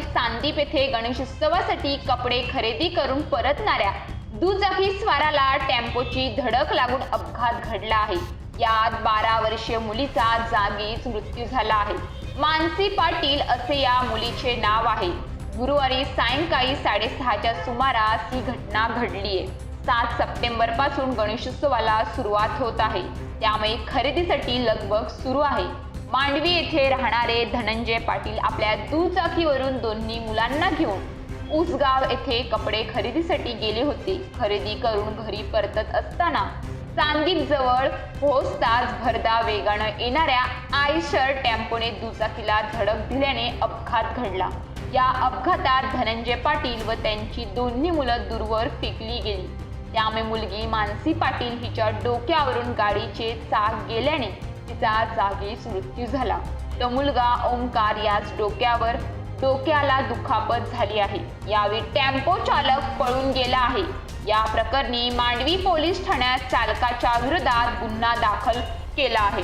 सांदीप येथे गणेशोत्सवासाठी कपडे खरेदी करून परतणाऱ्या दुचाकी स्वाराला टेम्पोची धडक लागून अपघात घडला आहे। यात 12 वर्षीय मुलीचा जागीच मृत्यू झाला आहे। मानसी पाटील असे या मुलीचे नाव आहे। गुरुवारी सायंकाळी 6:30च्या सुमारास ही घटना घडली आहे। 7 सप्टेंबर पासून गणेशोत्सवाला सुरुवात होत आहे, त्यामुळे खरेदीसाठी लगबग सुरू आहे। मांडवी येथे राहणारे धनंजय पाटील आपल्या दुचाकीवरून दोन्ही मुलांना घेऊन उसगाव येथे कपडे खरेदीसाठी गेले होते। खरेदी करून घरी परतत असताना सांदीप जवळ पोहोचताच भरधाव वेगानं येणाऱ्या आयशर टेम्पोने दुचाकीला धडक दिल्याने अपघात घडला। या अपघातात धनंजय पाटील व त्यांची दोन्ही मुलं दूरवर फेकली गेली। त्यामुळे मुलगी मानसी पाटील हिच्या डोक्यावरून गाडीचे चाक गेल्याने तिचा जागीच मृत्यू झाला। तो मुलगा ओमकार याच डोक्याला दुखापत झाली आहे। यावेळी टेम्पो चालक पळून गेला आहे। या प्रकरणी मांडवी पोलीस ठाण्यात चालकाच्या विरोधात गुन्हा दाखल केला आहे।